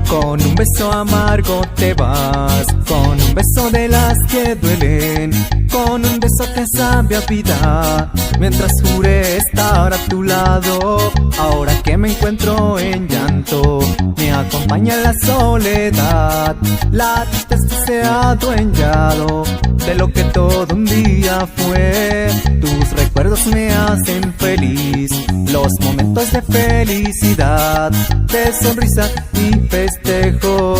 Con un beso amargo te vas, con un beso de las que duelen, con un beso que sabe a vida, mientras juré estar a tu lado. Ahora que me encuentro en llanto, me acompaña la soledad. La tristeza se ha adueñado de lo que todo un día fue. Tus recuerdos me hacen feliz, los momentos de felicidad, de sonrisa y festejo.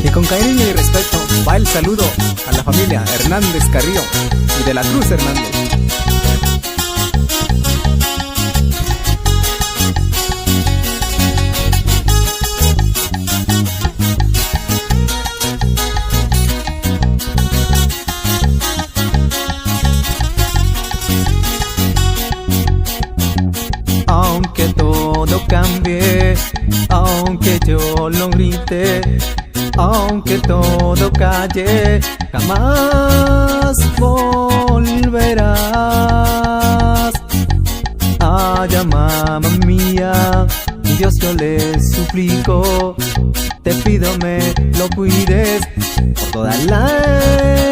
Y con cariño y respeto va el saludo a la familia Hernández Carrillo y de la Cruz Hernández. Aunque todo cambie, aunque yo lo grite, aunque todo calle, jamás volverás. Ay, mamá mía, mi Dios, yo le suplico, te pido me lo cuides por toda la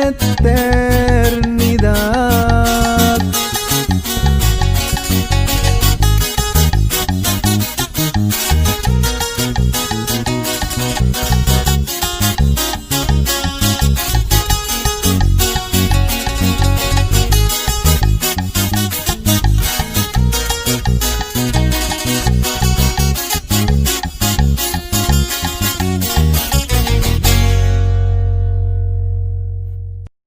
eternidad.